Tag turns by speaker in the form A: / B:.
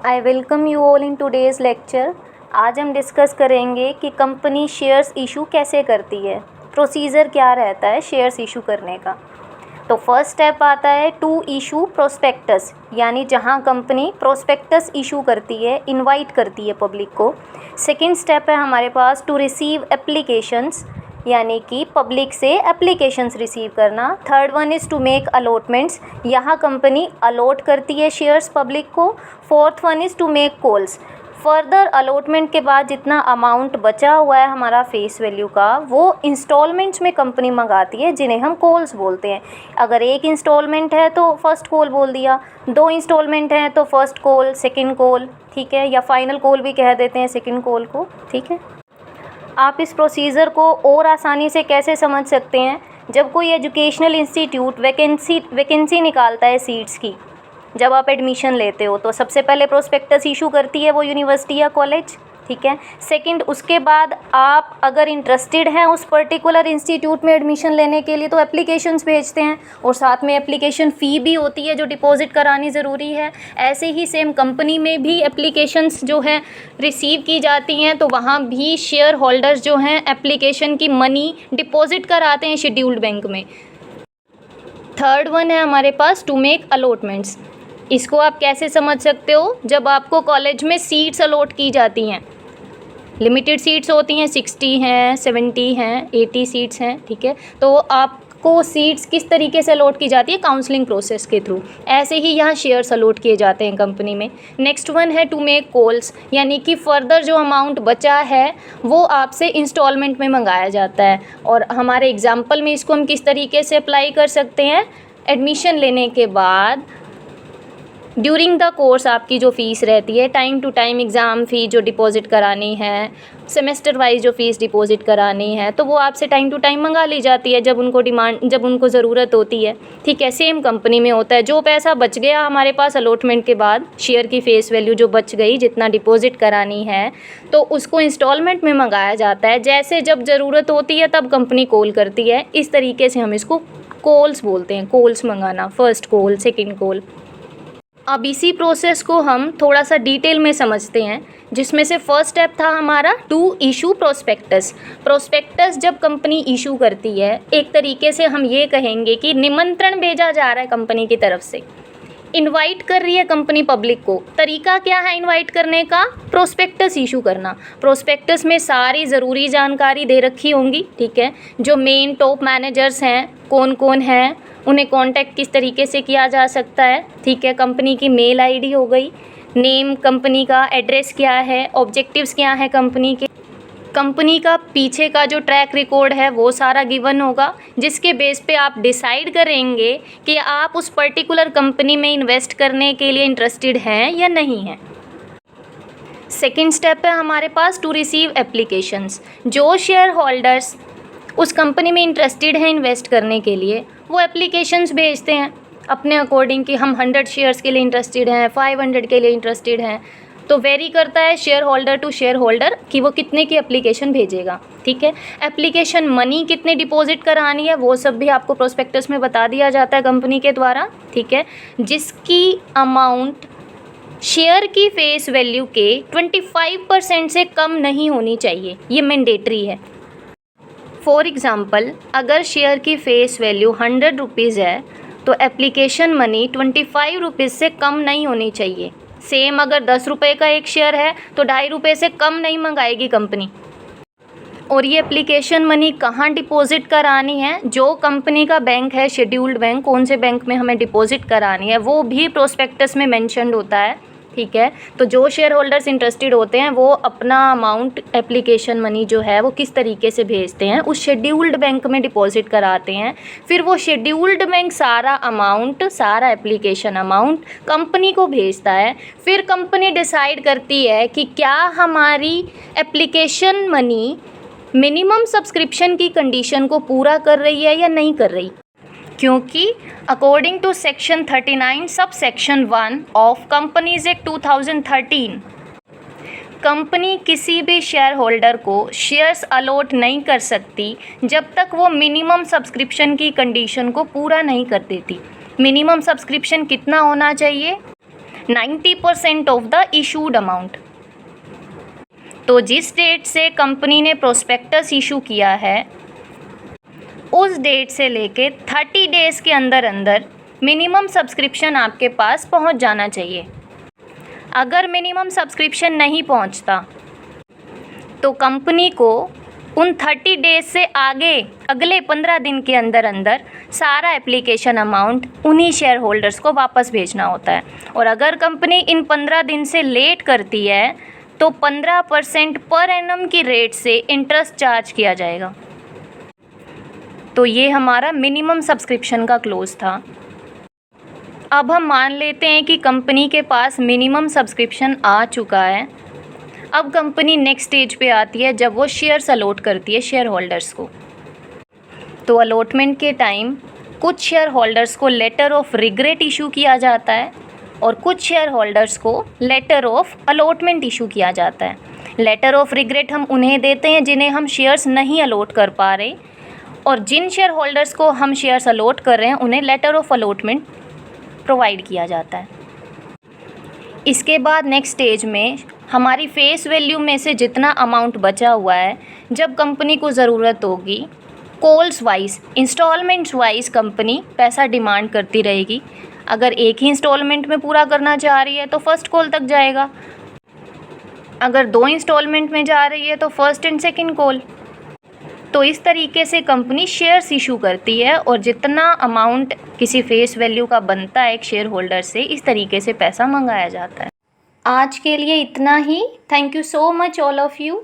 A: I welcome you all in today's lecture. आज हम discuss करेंगे कि कंपनी शेयर्स इशू कैसे करती है, प्रोसीजर क्या रहता है शेयर्स इशू करने का। तो फर्स्ट स्टेप आता है टू इशू प्रोस्पेक्टस, यानी जहां कंपनी प्रोस्पेक्टस इशू करती है, इनवाइट करती है पब्लिक को। सेकंड स्टेप है हमारे पास टू रिसीव एप्लीकेशंस, यानी कि पब्लिक से एप्लीकेशंस रिसीव करना। Third one is to make allotments, यहाँ कंपनी अलॉट करती है शेयर्स पब्लिक को। Fourth one is to make calls, further allotment के बाद जितना अमाउंट बचा हुआ है हमारा फेस वैल्यू का, वो इंस्टॉलमेंट्स में कंपनी मंगाती है, जिन्हें हम कॉल्स बोलते हैं। अगर एक इंस्टॉलमेंट है तो फर्स्ट कॉल बोल दिया, दो इंस्टॉलमेंट हैं तो फर्स्ट कॉल, सेकंड कॉल, ठीक है, या फाइनल कॉल भी कह देते हैं सेकंड कॉल को, ठीक है। आप इस प्रोसीजर को और आसानी से कैसे समझ सकते हैं, जब कोई एजुकेशनल इंस्टीट्यूट वैकेंसी निकालता है सीट्स की, जब आप एडमिशन लेते हो तो सबसे पहले प्रोस्पेक्टस इशू करती है वो यूनिवर्सिटी या कॉलेज, ठीक है। सेकंड, उसके बाद आप अगर इंटरेस्टेड हैं उस पर्टिकुलर इंस्टीट्यूट में एडमिशन लेने के लिए तो एप्लीकेशंस भेजते हैं, और साथ में एप्लीकेशन फ़ी भी होती है जो डिपॉजिट करानी ज़रूरी है। ऐसे ही सेम कंपनी में भी एप्लीकेशंस जो हैं रिसीव की जाती हैं, तो वहाँ भी शेयर होल्डर्स जो हैं एप्लीकेशन की मनी डिपॉजिट कराते हैं शेड्यूल्ड बैंक में। थर्ड वन है हमारे पास टू मेक अलॉटमेंट्स। इसको आप कैसे समझ सकते हो, जब आपको कॉलेज में सीट्स अलॉट की जाती हैं, लिमिटेड सीट्स होती हैं, 60 हैं, 70 हैं, 80 सीट्स हैं, ठीक है, तो आपको सीट्स किस तरीके से अलॉट की जाती है, काउंसलिंग प्रोसेस के थ्रू। ऐसे ही यहाँ शेयर्स अलॉट किए जाते हैं कंपनी में। नेक्स्ट वन है टू मेक कॉल्स, यानी कि फ़र्दर जो अमाउंट बचा है वो आपसे इंस्टॉलमेंट में मंगाया जाता है। और हमारे एग्जाम्पल में इसको हम किस तरीके से अप्लाई कर सकते हैं, एडमिशन लेने के बाद ड्यूरिंग द कोर्स आपकी जो फ़ीस रहती है, time to time exam fee जो डिपॉज़िट करानी है, सेमेस्टर वाइज जो फ़ीस डिपॉज़िट करानी है, तो वो आपसे टाइम टू टाइम मंगा ली जाती है जब उनको ज़रूरत होती है, ठीक है। सेम कंपनी में होता है, जो पैसा बच गया हमारे पास अलॉटमेंट के बाद, शेयर की फ़ेस वैल्यू जो बच गई, जितना डिपॉज़िट करानी है, तो उसको इंस्टॉलमेंट में मंगाया जाता है। जैसे जब ज़रूरत होती है तब कंपनी कॉल करती है। इस तरीके से हम इसको कॉल्स बोलते हैं, कॉल्स मंगाना, फर्स्ट कॉल, सेकेंड कॉल। अब इसी प्रोसेस को हम थोड़ा सा डिटेल में समझते हैं, जिसमें से फर्स्ट स्टेप था हमारा टू इशू प्रोस्पेक्टस। प्रोस्पेक्टस जब कंपनी इशू करती है, एक तरीके से हम ये कहेंगे कि निमंत्रण भेजा जा रहा है कंपनी की तरफ से, इनवाइट कर रही है कंपनी पब्लिक को। तरीका क्या है इनवाइट करने का, प्रोस्पेक्टस इशू करना। प्रोस्पेक्टस में सारी ज़रूरी जानकारी दे रखी होंगी, ठीक है। जो मेन टॉप मैनेजर्स हैं, कौन कौन हैं, उन्हें कांटेक्ट किस तरीके से किया जा सकता है, ठीक है। कंपनी की मेल आईडी हो गई, नेम कंपनी का, एड्रेस क्या है, ऑब्जेक्टिव्स क्या है कंपनी के, कंपनी का पीछे का जो ट्रैक रिकॉर्ड है वो सारा गिवन होगा, जिसके बेस पे आप डिसाइड करेंगे कि आप उस पर्टिकुलर कंपनी में इन्वेस्ट करने के लिए इंटरेस्टेड हैं या नहीं हैं। सेकेंड स्टेप है हमारे पास टू रिसीव एप्लीकेशंस। जो शेयर होल्डर्स उस कंपनी में इंटरेस्टेड हैं इन्वेस्ट करने के लिए, वो एप्लीकेशंस भेजते हैं अपने अकॉर्डिंग कि हम 100 शेयर्स के लिए इंटरेस्टेड हैं, 500 के लिए इंटरेस्टेड हैं। तो वेरी करता है shareholder to shareholder कि वो कितने की एप्लीकेशन भेजेगा, ठीक है। एप्लीकेशन मनी कितने डिपॉजिट करानी है वो सब भी आपको प्रोस्पेक्टस में बता दिया जाता है कंपनी के द्वारा, ठीक है, जिसकी अमाउंट शेयर की फेस वैल्यू के 25% से कम नहीं होनी चाहिए, ये मैंडेटरी है। फॉर एग्ज़ाम्पल, अगर शेयर की फेस वैल्यू 100 रुपीज़ है तो एप्लीकेशन मनी 25 रुपीज़ से कम नहीं होनी चाहिए। सेम अगर 10 रुपये का एक शेयर है तो 2.5 रुपये से कम नहीं मंगाएगी कंपनी। और ये एप्लीकेशन मनी कहाँ डिपॉजिट करानी है, जो कंपनी का बैंक है, शेड्यूल्ड बैंक, कौन से बैंक में हमें डिपॉजिट करानी है वो भी प्रोस्पेक्टस में मेंशन्ड होता है, ठीक है। तो जो शेयर होल्डर्स इंटरेस्टेड होते हैं वो अपना अमाउंट, एप्लीकेशन मनी जो है वो किस तरीके से भेजते हैं, उस शेड्यूल्ड बैंक में डिपॉजिट कराते हैं। फिर वो शेड्यूल्ड बैंक सारा अमाउंट, सारा एप्लीकेशन अमाउंट कंपनी को भेजता है। फिर कंपनी डिसाइड करती है कि क्या हमारी एप्लीकेशन मनी मिनिमम सब्सक्रिप्शन की कंडीशन को पूरा कर रही है या नहीं कर रही, क्योंकि according to section 39 sub section 1 of companies act 2013, company किसी भी शेयर होल्डर को शेयर्स अलॉट नहीं कर सकती जब तक वो मिनिमम सब्सक्रिप्शन की कंडीशन को पूरा नहीं कर देती। मिनिमम सब्सक्रिप्शन कितना होना चाहिए, 90% ऑफ द इशूड अमाउंट। तो जिस डेट से कंपनी ने प्रोस्पेक्टस इशू किया है उस डेट से लेके 30 डेज़ के अंदर अंदर मिनिमम सब्सक्रिप्शन आपके पास पहुंच जाना चाहिए। अगर मिनिमम सब्सक्रिप्शन नहीं पहुंचता तो कंपनी को उन 30 डेज से आगे अगले 15 दिन के अंदर अंदर सारा एप्लीकेशन अमाउंट उन्हीं शेयर होल्डर्स को वापस भेजना होता है। और अगर कंपनी इन 15 दिन से लेट करती है तो 15% पर एनम की रेट से इंटरेस्ट चार्ज किया जाएगा। तो ये हमारा मिनिमम सब्सक्रिप्शन का क्लोज था। अब हम मान लेते हैं कि कंपनी के पास मिनिमम सब्सक्रिप्शन आ चुका है। अब कंपनी नेक्स्ट स्टेज पे आती है जब वो शेयर्स अलॉट करती है शेयर होल्डर्स को। तो अलॉटमेंट के टाइम कुछ शेयर होल्डर्स को लेटर ऑफ रिग्रेट इशू किया जाता है और कुछ शेयर होल्डर्स को लेटर ऑफ अलॉटमेंट इशू किया जाता है। लेटर ऑफ रिग्रेट हम उन्हें देते हैं जिन्हें हम शेयर्स नहीं अलॉट कर पा रहे, और जिन शेयर होल्डर्स को हम शेयर्स अलॉट कर रहे हैं उन्हें लेटर ऑफ अलॉटमेंट प्रोवाइड किया जाता है। इसके बाद नेक्स्ट स्टेज में हमारी फेस वैल्यू में से जितना अमाउंट बचा हुआ है, जब कंपनी को ज़रूरत होगी calls wise instalments wise company पैसा डिमांड करती रहेगी। अगर एक ही इंस्टॉलमेंट में पूरा करना चाह रही है तो फर्स्ट कॉल तक जाएगा, अगर 2 इंस्टॉलमेंट में जा रही है तो फर्स्ट एंड सेकंड कॉल। तो इस तरीके से कंपनी शेयर्स इशू करती है और जितना अमाउंट किसी फेस वैल्यू का बनता है एक शेयर होल्डर से, इस तरीके से पैसा मंगाया जाता है। आज के लिए इतना ही। Thank you so much all of you.